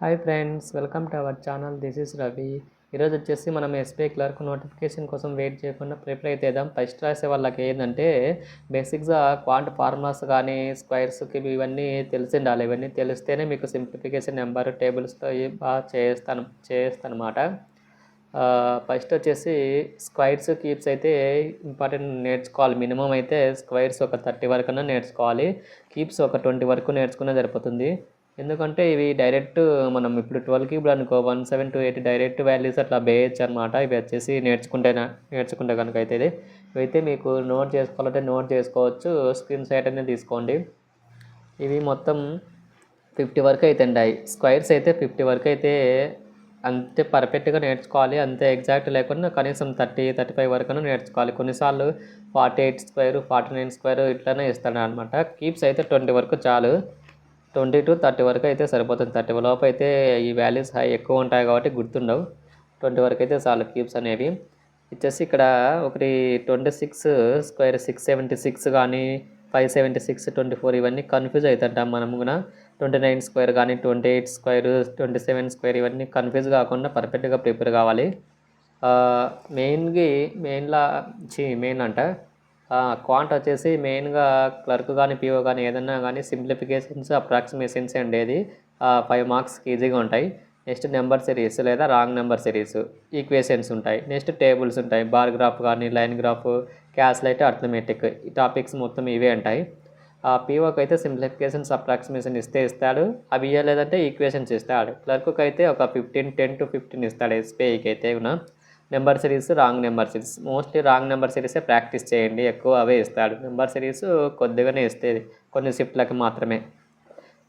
Hi friends, welcome to our channel. This is Ravi. ఈరోజు వచ్చేసి మనం ఎస్బీఐ క్లర్క్ నోటిఫికేషన్ కోసం వెయిట్ చేయకుండా ప్రిపేర్ అవుతాం. ఫస్ట్ రాసే వాళ్ళకి ఏంటంటే బేసిక్గా క్వాంట్ ఫార్ములాస్ కానీ స్క్వైర్స్కి ఇవన్నీ తెలిసి ఉండాలి. ఇవన్నీ తెలిస్తేనే మీకు సింప్లిఫికేషన్ నెంబర్ టేబుల్స్తో బాగా చేస్తానమాట. ఫస్ట్ వచ్చేసి స్క్వైర్స్ క్యూబ్స్ అయితే ఇంపార్టెంట్ నేర్చుకోవాలి. మినిమం అయితే స్క్వైర్స్ ఒక 30 వరకన్నా నేర్చుకోవాలి. క్యూబ్స్ ఒక 20 వరకు నేర్చుకున్నా సరిపోతుంది. ఎందుకంటే ఇవి డైరెక్ట్ మనం ఇప్పుడు 12 క్యూబ్లు అనుకో 17 to 8 డైరెక్ట్ వాల్యూస్ అట్లా వేయచ్చు అనమాట. ఇవి వచ్చేసి నేర్చుకుంటే కనుక అయితే ఇవైతే మీకు నోట్ చేసుకోవాలంటే నోట్ చేసుకోవచ్చు. స్క్రీన్ షాట్ అనేది తీసుకోండి. ఇవి మొత్తం 50 వరకు అయితే ఉంటాయి. స్క్వైర్స్ అయితే 50 వరకు అయితే అంతే పర్ఫెక్ట్గా నేర్చుకోవాలి. అంతే ఎగ్జాక్ట్ లేకుండా కనీసం 30-35 వరకు నేర్చుకోవాలి. కొన్నిసార్లు 48 స్క్వేర్ 49 స్క్వేర్ ఇట్లానే ఇస్తాడు అనమాట. కీప్స్ అయితే 20 వరకు చాలు. 20 to 30 వరకు అయితే సరిపోతుంది. 30 లోపు అయితే ఈ వాల్యూస్ ఎక్కువ ఉంటాయి కాబట్టి గుర్తుండవు. 20 వరకు అయితే చాలు క్యూబ్స్ అనేవి. వచ్చేసి ఇక్కడ ఒకటి 26 స్క్వేర్ 676 కానీ 576 24 ఇవన్నీ కన్ఫ్యూజ్ అవుతుంటాం మనం కూడా. 29 స్క్వేర్ కానీ 28 స్క్వేర్ 27 స్క్వేర్ ఇవన్నీ కన్ఫ్యూజ్ కాకుండా పర్ఫెక్ట్గా ప్రిపేర్ కావాలి. మెయిన్ అంట క్వాంట్ వచ్చేసి మెయిన్గా క్లర్క్ కానీ పీఓ కానీ ఏదన్నా కానీ సింప్లిఫికేషన్స్ అప్రాక్సిమేషన్స్ ఉండేది 5 మార్క్స్కి ఈజీగా ఉంటాయి. నెక్స్ట్ నెంబర్ సిరీస్ లేదా రాంగ్ నెంబర్ సిరీస్ ఈక్వేషన్స్ ఉంటాయి. నెక్స్ట్ టేబుల్స్ ఉంటాయి. బార్ గ్రాఫ్ కానీ లైన్ గ్రాఫ్ క్యాల్కులేట్ అర్థమెటిక్ ఈ టాపిక్స్ మొత్తం ఇవే ఉంటాయి. పీఓకి అయితే సింప్లిఫికేషన్స్ అప్రాక్సిమేషన్ ఇస్తాడు. అవి ఇవ్వలేదంటే ఈక్వేషన్స్ ఇస్తాడు. క్లర్క్కి అయితే ఒక 10 to 15 ఇస్తాడు. ఎస్బీఐకి అయితే number series wrong number series mostly wrong number సిరీసే ప్రాక్టీస్ చేయండి. ఎక్కువ అవే ఇస్తాడు. నెంబర్ సిరీస్ కొద్దిగానే ఇస్తుంది, కొన్ని షిఫ్ట్లకి మాత్రమే.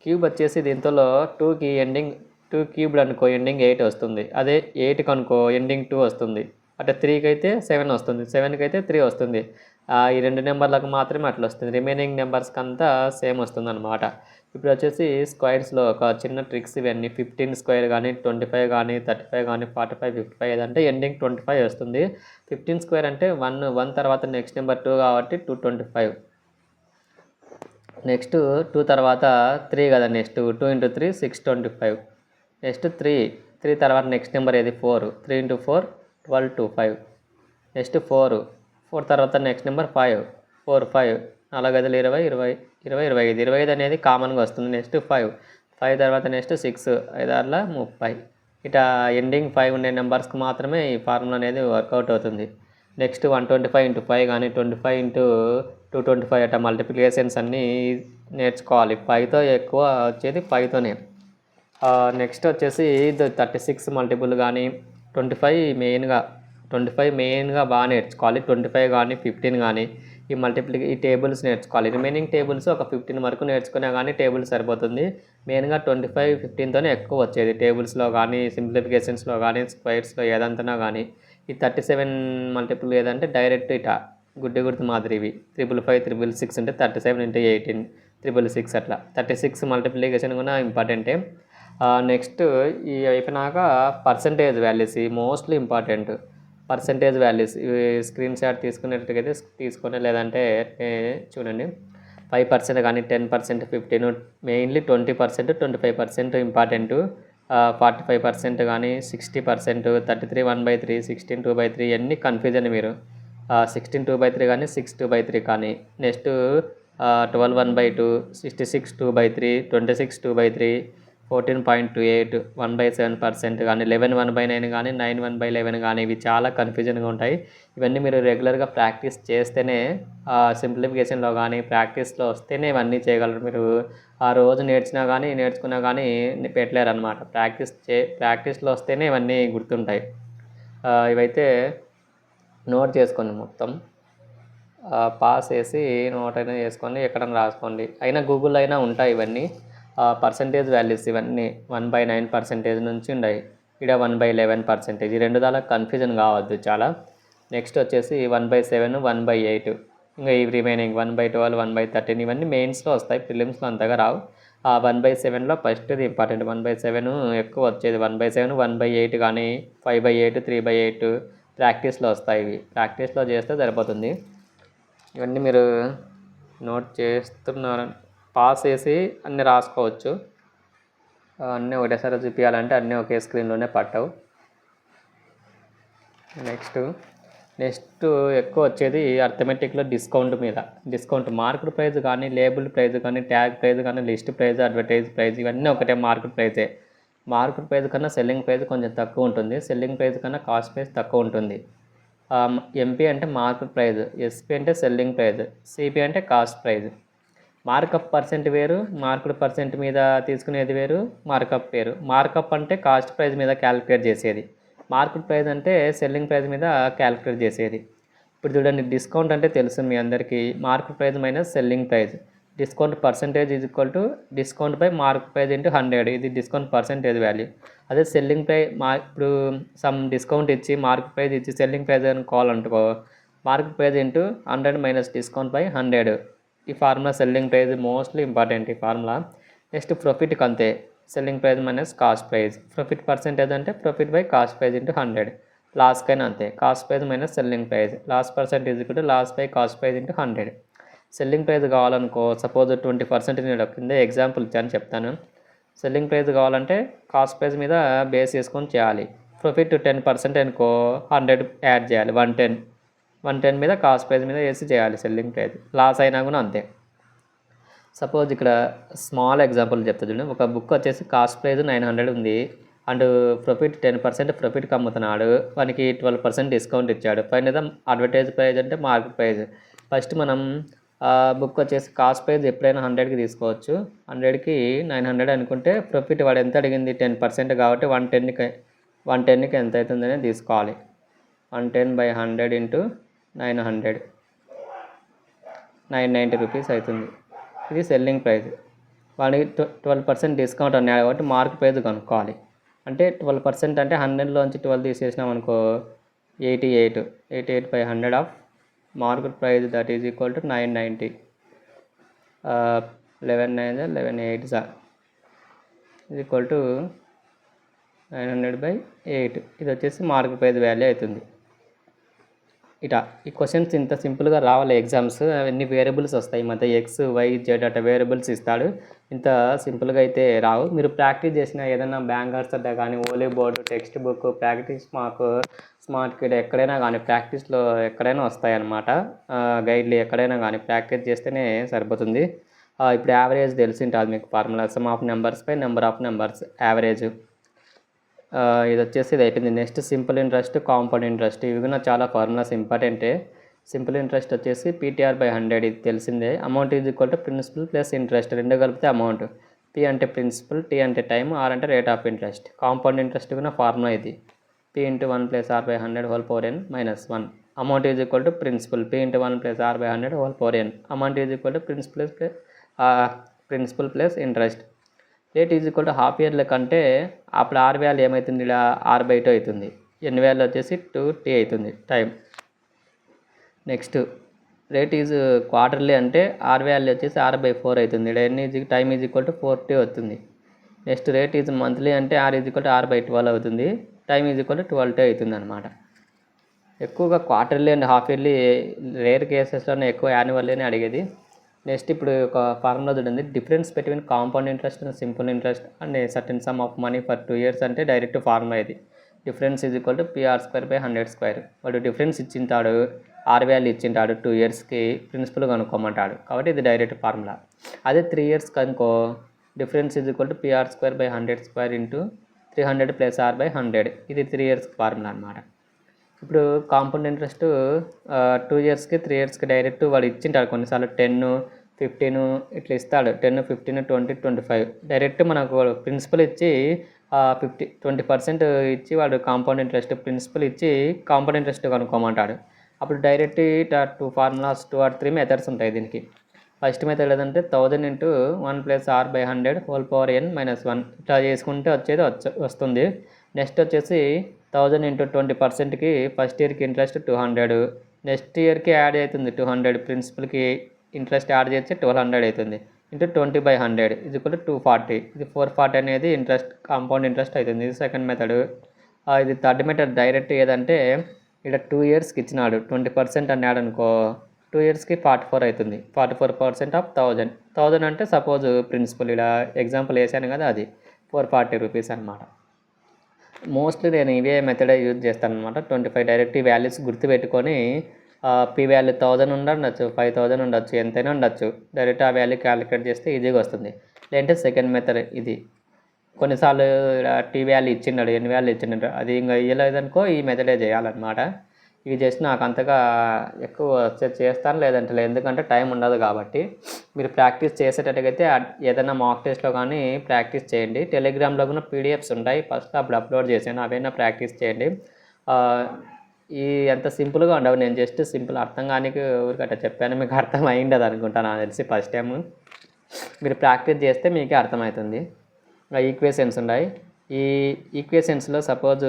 క్యూబ్ వచ్చేసి దీంట్లో 2కి ఎండింగ్ 2 క్యూబ్లు అనుకో ఎండింగ్ 8 వస్తుంది. అదే 8కి అనుకో ఎండింగ్ 2 వస్తుంది. అంటే 3కి అయితే 7 వస్తుంది. 7కి అయితే 3 వస్తుంది. ఈ 2 నెంబర్లకు మాత్రమే అట్లా వస్తుంది. రిమైనింగ్ నెంబర్స్కి అంతా సేమ్ వస్తుంది అనమాట. ఇప్పుడు వచ్చేసి స్క్వైర్స్లో ఒక చిన్న ట్రిక్స్ ఇవన్నీ. 15 స్క్వేర్ కానీ 25 కానీ 35 కానీ 45 55 ఏదంటే ఎండింగ్ 25 వస్తుంది. 15 స్క్వేర్ అంటే 1 తర్వాత నెక్స్ట్ నెంబర్ 2 కాబట్టి 225. నెక్స్ట్ 2 తర్వాత 3 కదా, నెక్స్ట్ 2 into 3 625. నెక్స్ట్ 3 తర్వాత నెక్స్ట్ నెంబర్ ఏది 4 3 into 4 1225. నెక్స్ట్ 4 తర్వాత నెక్స్ట్ నెంబర్ 5 4 5 4 5 20 20 25 25 అనేది కామన్గా వస్తుంది. నెక్స్ట్ 5 తర్వాత నెక్స్ట్ 6 5 6 30. ఇట్లా ఎండింగ్ 5 ఉండే నెంబర్స్కి మాత్రమే ఈ ఫార్ములా అనేది వర్కౌట్ అవుతుంది. నెక్స్ట్ 125 into 5 కానీ 25 into 225 అట్లా మల్టిప్లికేషన్స్ అన్నీ నేర్చుకోవాలి. 5తో ఎక్కువ వచ్చేది 5తోనే. నెక్స్ట్ వచ్చేసి 36 మల్టిపుల్ కానీ 25 మెయిన్గా బాగా నేర్చుకోవాలి. 25 కానీ 15 కానీ ఈ టేబుల్స్ నేర్చుకోవాలి. రిమైనింగ్ టేబుల్స్ ఒక 15 వరకు నేర్చుకున్నా కానీ టేబుల్ సరిపోతుంది. మెయిన్గా 25 15తోనే ఎక్కువ వచ్చేది టేబుల్స్లో కానీ సింప్లిఫికేషన్స్లో కానీ స్క్వైర్స్లో ఏదంతనా కానీ. ఈ 37 మల్టిపుల్ ఏదంటే డైరెక్ట్ ఇటా గుర్తు మాదిరి ఇవి 555 666 అంటే 37 into 18 666 అట్లా. 36 మల్టిప్లికేషన్ కూడా ఇంపార్టెంటే. నెక్స్ట్ ఈ అయిపోయినాక percentage values mostly important. Percentage values ఇవి స్క్రీన్ షాట్ తీసుకునేటట్టుగా తీసుకొని లేదంటే చూడండి. 5% కానీ 10% 15 మెయిన్లీ 20% 25% ఇంపార్టెంట్. 45% కానీ 60% 33 1/3 16 2/3 ఇవన్నీ కన్ఫ్యూజన్ మీరు. 16 2/3 కానీ 6 2/3 కానీ నెక్స్ట్ 12 1/2 66 2/3 26 2/3 14.28 1/7% కానీ 11 1/9 కానీ 9 1/11 కానీ ఇవి చాలా కన్ఫ్యూజన్గా ఉంటాయి. ఇవన్నీ మీరు రెగ్యులర్గా ప్రాక్టీస్ చేస్తేనే సింప్లిఫికేషన్లో కానీ ప్రాక్టీస్లో వస్తేనే ఇవన్నీ చేయగలరు. మీరు ఆ రోజు నేర్చుకున్నా కానీ పెట్టలేరు అనమాట. ప్రాక్టీస్లో వస్తేనే ఇవన్నీ గుర్తుంటాయి. ఇవైతే నోట్ చేసుకోండి మొత్తం. పాస్ చేసి నోట్ అయినా చేసుకొని ఎక్కడైనా రాసుకోండి. అయినా గూగుల్లో అయినా ఉంటాయి ఇవన్నీ. పర్సంటేజ్ వాల్యూస్ ఇవన్నీ 1/9% నుంచి ఉన్నాయి. ఇక్కడ 1/11%. ఈ రెండు దాకా కన్ఫ్యూజన్ కావద్దు చాలా. నెక్స్ట్ వచ్చేసి 1/7 1/8 ఇంకా ఈ రిమైనింగ్ 1/12 1/13 ఇవన్నీ మెయిన్స్లో వస్తాయి. ప్రిలిమ్స్లో అంతగా రావు. 1/7లో ఫస్ట్ది ఇంపార్టెంట్. 1/7 ఎక్కువ వచ్చేది. 1/7 1/8 కానీ 5/8 3/8 ప్రాక్టీస్లో వస్తాయి. ఇవి ప్రాక్టీస్లో చేస్తే సరిపోతుంది. ఇవన్నీ మీరు నోట్ చేస్తున్నారు. పాస్ చేసి అన్నీ రాసుకోవచ్చు. అన్నీ ఒకటేసారి చూపించాలంటే అన్నీ ఒకే స్క్రీన్లోనే పట్టవు. నెక్స్ట్ ఎక్కువ వచ్చేది అర్థమెటిక్లో డిస్కౌంట్ మార్కెట్ ప్రైస్ కానీ, లేబుల్ ప్రైస్ కానీ, ట్యాగ్ ప్రైస్ కానీ, లిస్ట్ ప్రైస్, అడ్వర్టైజ్ ప్రైస్ ఇవన్నీ ఒకటే మార్కెట్ ప్రైజే. మార్కెట్ ప్రైస్ కన్నా సెల్లింగ్ ప్రైస్ కొంచెం తక్కువ ఉంటుంది, సెల్లింగ్ ప్రైస్ కన్నా కాస్ట్ ప్రైస్ తక్కువ ఉంటుంది. ఎంపీ అంటే మార్కెట్ ప్రైస్, ఎస్పీ అంటే సెల్లింగ్ ప్రైస్, సిపి అంటే కాస్ట్ ప్రైస్. మార్కప్ పర్సెంట్ వేరు, మార్కెట్ పర్సెంట్ మీద తీసుకునేది వేరు, మార్కప్ వేరు. మార్కప్ అంటే కాస్ట్ ప్రైస్ మీద క్యాలిక్యులేట్ చేసేది, మార్కెట్ ప్రైస్ అంటే సెల్లింగ్ ప్రైస్ మీద క్యాలిక్యులేట్ చేసేది. ఇప్పుడు చూడండి, డిస్కౌంట్ అంటే తెలుసు మీ అందరికీ, market price minus selling price. Discount percentage is equal to discount by market price into 100. ఇది డిస్కౌంట్ పర్సెంటేజ్ వాల్యూ. అదే సెల్లింగ్ ప్రైస్ ఇప్పుడు సమ్ డిస్కౌంట్ ఇచ్చి మార్కెట్ ప్రైస్ ఇచ్చి సెల్లింగ్ ప్రైస్ అనుకోవాలనుకో, market price into 100 minus discount by 100. ఈ formula selling price mostly important ఈ formula. Next ప్రాఫిట్కి అంతే, selling price minus cost price. Profit percentage అంటే profit by cost price into 100. లాస్కైనా అంతే, cost price minus selling price. Loss percentage కూడా loss by cost price into 100. Selling price కావాలనుకో, suppose 20% నేను కింద ఎగ్జాంపుల్ ఇచ్చాను చెప్తాను. సెల్లింగ్ ప్రైస్ కావాలంటే కాస్ట్ ప్రైస్ మీద బేస్ చేసుకొని చేయాలి. ప్రాఫిట్ 10% అనుకో, 100 యాడ్ చేయాలి, 110 మీద కాస్ట్ ప్రైస్ మీద వేసి చేయాలి సెల్లింగ్ ప్రైస్. లాస్ అయినా కూడా అంతే. సపోజ్ ఇక్కడ స్మాల్ ఎగ్జాంపుల్ చెప్తా చూడండి. ఒక బుక్ వచ్చేసి కాస్ట్ ప్రైస్ 900 ఉంది అండ్ ప్రాఫిట్ 10% ప్రాఫిట్కి అమ్ముతున్నాడు, వానికి 12% డిస్కౌంట్ ఇచ్చాడు. ఫైనల్గా అడ్వర్టైజ్ ప్రైస్ అంటే మార్కెట్ ప్రైస్. ఫస్ట్ మనం బుక్ వచ్చేసి కాస్ట్ ప్రైస్ ఎప్పుడైనా 100కి తీసుకోవచ్చు. 100కి 900 అనుకుంటే ప్రాఫిట్ వాడు ఎంత అడిగింది 10% కాబట్టి 110కి ఎంత అవుతుందని తీసుకోవాలి. 110/100 ఇంటూ 900, 990 రూపీస్ అవుతుంది. ఇది సెల్లింగ్ ప్రైస్. వాడికి 12% డిస్కౌంట్ అన్నాడు కాబట్టి మార్కెట్ ప్రైస్ కనుక్కోవాలి. అంటే 12% అంటే 100లోంచి 12 తీసేసినాం అనుకో, 88/100 of market price that is equal to 990. 11 9 11 8 is equal to 900/8. ఇది వచ్చేసి మార్కెట్ ప్రైస్ వాల్యూ అవుతుంది. ఇట ఈ క్వశ్చన్స్ ఇంత సింపుల్గా రావాలి ఎగ్జామ్స్. అవన్నీ వేరియబుల్స్ వస్తాయి, మధ్య ఎక్స్ వై జెడ్ అట్లా వేరియబుల్స్ ఇస్తాడు. ఇంత సింపుల్గా అయితే రావు. మీరు ప్రాక్టీస్ చేసిన ఏదైనా బ్యాంకర్స్ అట్లా కానీ, Oliveboard, text book, practice mark, smart kid ఎక్కడైనా కానీ ప్రాక్టీస్లో ఎక్కడైనా వస్తాయి అన్నమాట. గైడ్లు ఎక్కడైనా కానీ ప్రాక్టీస్ చేస్తేనే సరిపోతుంది. ఇప్పుడు యావరేజ్ తెలిసింటుంది మీకు formula, some of numbers by number of numbers average. ఇది వచ్చేసి ఇది అయిపోయింది. Next simple interest, compound interest, ఇవి కూడా చాలా ఫార్ములాస్ ఇంపార్టెంటే. సింపుల్ ఇంట్రెస్ట్ వచ్చేసి PTR/100, ఇది తెలిసిందే. Amount is equal to principal plus interest, రెండు కలిపితే అమౌంట్. P అంటే ప్రిన్సిపల్, T అంటే టైం, R అంటే rate of interest. Compound interest కూడా ఫార్ములా ఇది, P × 1 + R/100 whole power n - 1. Amount is equal to principal, P × 1 + R/100 whole power n. Amount is equal to principal plus interest. Rate is equal to half ఇయర్ల కంటే అప్పుడు R value ఏమవుతుంది, ఇలా R/2 అవుతుంది. N value వచ్చేసి 2T అవుతుంది time. Next rate is quarterly అంటే R value వచ్చేసి R/4 అవుతుంది. ఇక్కడ time is equal to 4T అవుతుంది. నెక్స్ట్ రేట్ ఈజ్ మంత్లీ అంటే R is equal to R/12 అవుతుంది. Time is equal to 12T అవుతుంది అనమాట. ఎక్కువగా quarterly and half yearly, rare కేసెస్లోనే ఎక్కువ యాన్యువల్లీనే అడిగేది. నెక్స్ట్ ఇప్పుడు ఒక ఫార్ములా చూడండి, difference between compound interest and simple interest and certain sum of money for 2 years అంటే డైరెక్ట్ ఫార్ములా ఇది. Difference is equal to PR²/100². వాడు డిఫరెన్స్ ఇచ్చింటాడు, R వాల్యూ ఇచ్చింటాడు, 2 yearsకి ప్రిన్సిపల్ కనుక్కోమంటాడు కాబట్టి ఇది డైరెక్ట్ ఫార్ములా. అదే 3 years కనుకో, difference is equal to PR²/100² into 300 + R/100. ఇది 3 years ఫార్ములా అనమాట. ఇప్పుడు కాంపౌండ్ ఇంట్రెస్ట్ 2 yearsకి 3 yearsకి డైరెక్ట్ వాడు ఇచ్చింటాడు, కొన్నిసార్లు 10, 15 ఇట్లా ఇస్తాడు. 10, 15, 20, 25 డైరెక్ట్ మనకు ప్రిన్సిపల్ ఇచ్చి 20% ఇచ్చి వాడు కాంపౌండ్ ఇంట్రెస్ట్ ప్రిన్సిపల్ ఇచ్చి కాంపౌండ్ ఇంట్రెస్ట్ కనుక్కోమంటాడు. అప్పుడు డైరెక్ట్ 2 ఫార్ములాస్ 2 or 3 మెథడ్స్ ఉంటాయి దీనికి. ఫస్ట్ మెథడ్ ఏదంటే 1000 × 1 + R/100 హోల్ పవర్ n - 1 ఇట్లా చేసుకుంటే వచ్చేది వస్తుంది. నెక్స్ట్ వచ్చేసి 1000 × 20%కి ఫస్ట్ ఇయర్కి ఇంట్రెస్ట్ 200, నెక్స్ట్ ఇయర్కి యాడ్ అవుతుంది 200, ప్రిన్సిపల్కి ఇంట్రెస్ట్ యాడ్ చేస్తే 1200 అవుతుంది. ఇంటూ 20/100 ఇది కూడా 240. ఇది 440 అనేది ఇంట్రెస్ట్, కాంపౌండ్ ఇంట్రెస్ట్ అవుతుంది. ఇది సెకండ్ మెథడ్. ఇది థర్డ్ మెథడ్ డైరెక్ట్ ఏదంటే ఇక్కడ 2 yearsకి ఇచ్చినాడు 20% అన్నాడు అనుకో, 2 yearsకి 44 అవుతుంది. 44% ఆఫ్ 1000 అంటే సపోజ్ ప్రిన్సిపల్ ఇలా ఎగ్జాంపుల్ వేసాను కదా, అది రూపీస్ అనమాట. మోస్ట్లీ నేను ఇవే మెథడే యూజ్ చేస్తాను అనమాట. 25 డైరెక్ట్ ఈ వాల్యూస్ గుర్తుపెట్టుకొని పీ వాల్యూ 1000 ఉండొచ్చు, 5000 ఉండొచ్చు, ఎంతైనా ఉండొచ్చు. డైరెక్ట్ ఆ వాల్యూ క్యాలిక్యులేట్ చేస్తే ఈజీగా వస్తుంది. లేదంటే సెకండ్ మెథడ్ ఇది. కొన్నిసార్లు టీ వాల్యూ ఇచ్చిండాడు, ఎన్ని వాల్యూ ఇచ్చిండాడు, అది ఇంకా ఇవ్వలేదనుకో ఈ మెథడే చేయాలన్నమాట. ఇవి చేసి నాకు అంతగా ఎక్కువ చేస్తాను, లేదంటే లేదు, ఎందుకంటే టైం ఉండదు కాబట్టి. మీరు ప్రాక్టీస్ చేసేటట్టుగైతే ఏదైనా మాక్ టెస్ట్లో కానీ ప్రాక్టీస్ చేయండి. టెలిగ్రామ్లో కూడా పీడిఎఫ్స్ ఉంటాయి, ఫస్ట్ అప్పుడు అప్లోడ్ చేసాను, అవైనా ప్రాక్టీస్ చేయండి. ఈ ఎంత సింపుల్గా ఉండవు, నేను జస్ట్ సింపుల్ అర్థం కానీ ఊరికట్ట చెప్పాను, మీకు అర్థం అయిండదు అనుకుంటాను నాకు తెలిసి. ఫస్ట్ టైం మీరు ప్రాక్టీస్ చేస్తే మీకే అర్థమవుతుంది. ఈక్వేషన్స్ ఉన్నాయి. ఈ ఈక్వేషన్స్లో సపోజ్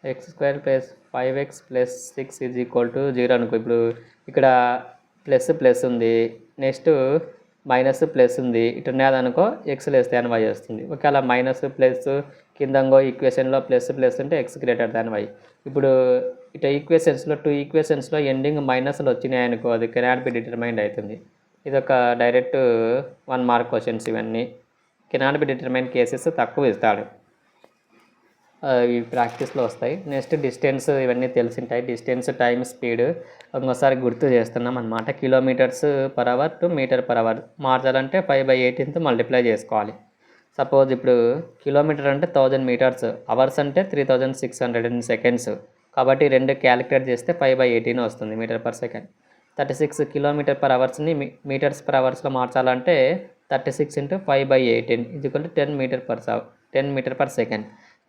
x² + 5x + 6 = 0 అనుకో. ఇప్పుడు ఇక్కడ ప్లస్ ఉంది, నెక్స్ట్ మైనస్ ప్లస్ ఉంది, ఇటు ఉన్నదనుకో x y వస్తుంది. ఒకవేళ మైనస్ ప్లస్ కిందంగో ఈక్వేషన్లో ప్లస్ ఉంటే x y. ఇప్పుడు ఇటు ఈక్వేషన్స్లో 2 ఈక్వేషన్స్లో ఎండింగ్ మైనస్లు వచ్చినాయి అనుకో, అది కెనాట్ బి డిటర్మైన్డ్ అవుతుంది. ఇది ఒక డైరెక్ట్ 1 మార్క్ క్వశ్చన్స్. ఇవన్నీ కెనాట్ బి డిటర్మైన్ కేసెస్ తక్కువ ఇస్తాడు, ఈ ప్రాక్టీస్లో వస్తాయి. నెక్స్ట్ డిస్టెన్స్, ఇవన్నీ తెలిసింటాయి. డిస్టెన్స్, టైం, స్పీడ్ ఇంకోసారి గుర్తు చేస్తున్నాం అనమాట. km/h to m/h మార్చాలంటే 5/18తో మల్టిప్లై చేసుకోవాలి. సపోజ్ ఇప్పుడు కిలోమీటర్ అంటే 1000 మీటర్స్, అవర్స్ అంటే 3600 సెకండ్స్. కాబట్టి రెండు క్యాలిక్యులేట్ చేస్తే 5/18 వస్తుంది m/s. 36 km/hని m/hలో మార్చాలంటే 36 × 5/18 10 m/s.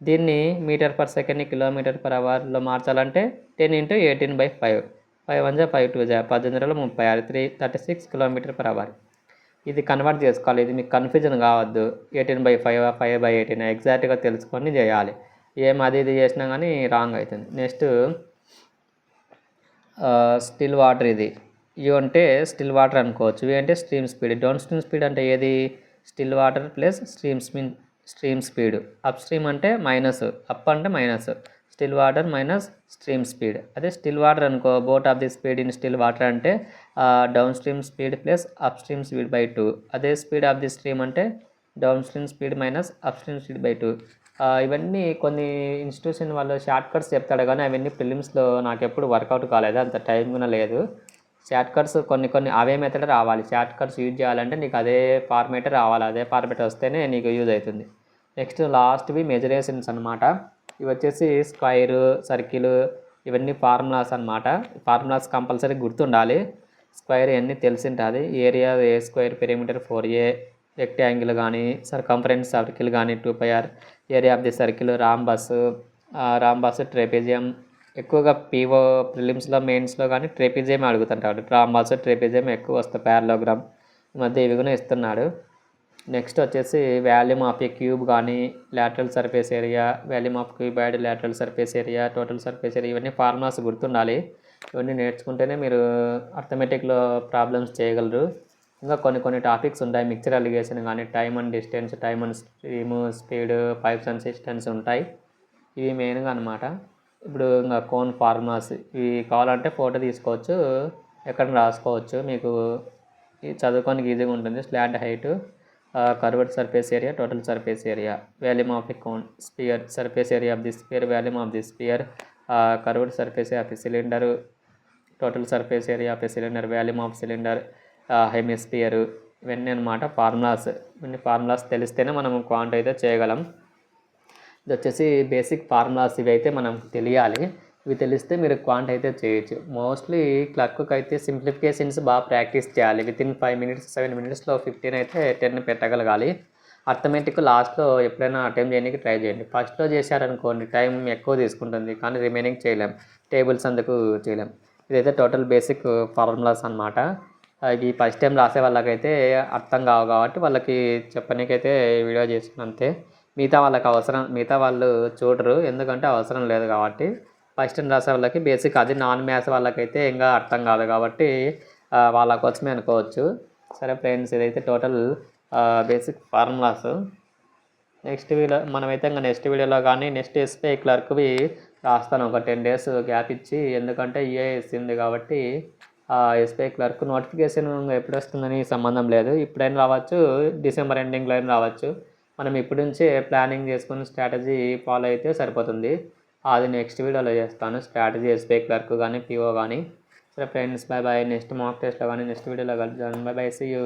దీన్ని m/s km/hలో మార్చాలంటే 10 × 18/5. 5 1 5 2 18 36 36 km/h. ఇది కన్వర్ట్ చేసుకోవాలి. ఇది మీకు కన్ఫ్యూజన్ కావద్దు. 18/5 5/18 ఎగ్జాక్ట్గా తెలుసుకొని చేయాలి. అది చేసినా కానీ రాంగ్ అవుతుంది. Next still water. ఇది అంటే స్టిల్ వాటర్ అనుకోవచ్చు. అంటే stream speed. Down stream speed అంటే ఏది? Still water plus stream speed. Up stream అంటే మైనస్, అప్ అంటే minus, still water minus stream speed. అదే స్టిల్ వాటర్ అనుకో, boat of the speed in still water అంటే down stream speed plus up stream speed by 2. అదే speed of the stream అంటే down stream speed minus up stream speed by 2. ఇవన్నీ కొన్ని institution వాళ్ళు short cuts చెప్తాడు, కానీ అవన్నీ ప్రిలిమ్స్లో నాకు ఎప్పుడు వర్కౌట్ కాలేదు, అంత టైం కూడా లేదు. షార్ట్ కట్స్ కొన్ని అవే మెథడ్ రావాలి. షార్ట్ కట్స్ యూజ్ చేయాలంటే నీకు అదే ఫార్మేట్ రావాలి, అదే ఫార్మేట్ వస్తేనే నీకు యూజ్ అవుతుంది. నెక్స్ట్ లాస్ట్వి మెజరేషన్స్ అనమాట. ఇవి వచ్చేసి స్క్వైర్, సర్కిల్, ఇవన్నీ ఫార్ములాస్ అనమాట. ఫార్ములాస్ కంపల్సరీ గుర్తుండాలి. స్క్వైర్ ఇవన్నీ తెలిసింటుంది. Area A² perimeter 4A, rectangle కానీ సర్కంఫరెన్స్ సర్కిల్ కానీ 2πr, area of the circle, rhombus, trapezium. ఎక్కువగా పీఓ ప్రిలిమ్స్లో మెయిన్స్లో కానీ ట్రెపెజియం అడుగుతుంటాడు. రాంబస్, ట్రెపెజియం ఎక్కువ వస్తాయి. ప్యారలోగ్రామ్ ఈ మధ్య ఇవి కూడా ఇస్తున్నాడు. నెక్స్ట్ వచ్చేసి వాల్యూమ్ ఆఫ్ ఏ క్యూబ్ కానీ, lateral surface area, volume of cuboid, lateral surface area, total surface area, ఇవన్నీ ఫార్ములాస్ గుర్తుండాలి. ఇవన్నీ నేర్చుకుంటేనే మీరు అర్థమెటిక్లో ప్రాబ్లమ్స్ చేయగలరు. ఇంకా కొన్ని టాపిక్స్ ఉంటాయి. మిక్చర్ అలిగేషన్ కానీ, time and distance, time and stream, speed, pipes and systems ఉంటాయి. ఇవి మెయిన్గా అనమాట. ఇప్పుడు ఇంకా కోన్ ఫార్ములాస్ ఇవి కావాలంటే ఫోటో తీసుకోవచ్చు, ఎక్కడ రాసుకోవచ్చు. మీకు చదువుకోనికి ఈజీగా ఉంటుంది. Slant height, curved surface area, total surface area, volume of a cone, sphere, surface area of the sphere, volume of the sphere, curved surface of a cylinder, total surface area of a cylinder, volume of cylinder, hemisphere. ఇవన్నీ అనమాట formulas. ఇవన్నీ formulas తెలిస్తేనే మనం quant అయితే చేయగలం. ఇది వచ్చేసి basic formulas. ఇవి అయితే మనం తెలియాలి. ఇవి తెలిస్తే మీరు క్వాంట్ అయితే చేయొచ్చు. మోస్ట్లీ క్లర్క్కి అయితే సింప్లిఫికేషన్స్ బాగా ప్రాక్టీస్ చేయాలి. వితిన్ 5 minutes 7 minutesలో 15 అయితే 10 పెట్టగలగాలి. అర్థమెటిక్ లాస్ట్లో ఎప్పుడైనా అటెంప్ట్ చేయడానికి ట్రై చేయండి. ఫస్ట్లో చేశారనుకోండి టైం ఎక్కువ తీసుకుంటుంది, కానీ రిమైనింగ్ చేయలేం, టేబుల్స్ అందుకు చేయలేం. ఇదైతే టోటల్ బేసిక్ ఫార్ములాస్ అనమాట. ఇవి ఫస్ట్ టైం రాసే వాళ్ళకైతే అర్థం కావు కాబట్టి వాళ్ళకి చెప్పడానికైతే వీడియో చేసిన అంతే. మిగతా వాళ్ళు చూడరు, ఎందుకంటే అవసరం లేదు కాబట్టి. ఫస్ట్ టైం రాసే వాళ్ళకి బేసిక్ అది. నాన్ మ్యాథ్స్ వాళ్ళకైతే ఇంకా అర్థం కాదు కాబట్టి వాళ్ళ కోసమే అనుకోవచ్చు. సరే ఫ్రెండ్స్, ఇదైతే టోటల్ బేసిక్ ఫార్ములాస్. మనమైతే ఇంకా నెక్స్ట్ వీడియోలో కానీ నెక్స్ట్ ఎస్బీఐ క్లర్క్వి రాస్తాను. ఒక 10 days గ్యాప్ ఇచ్చి, ఎందుకంటే యూఏఎస్ ఉంది కాబట్టి ఎస్బీఐ క్లర్క్ నోటిఫికేషన్ ఎప్పుడు వస్తుందని సంబంధం లేదు. ఇప్పుడైనా రావచ్చు, డిసెంబర్ ఎండింగ్లో అయినా రావచ్చు. మనం ఇప్పటి నుంచే ప్లానింగ్ చేసుకుని స్ట్రాటజీ ఫాలో అయితే సరిపోతుంది. అది నెక్స్ట్ వీడియోలో చేస్తాను. స్ట్రాటజీ ఎస్బీఐ క్లర్క్ కానీ, పీఓ కానీ. సరే friends, bye bye. Next mock టెస్ట్లో కానీ నెక్స్ట్ వీడియోలో కలుద్దాం. Bye bye, see you.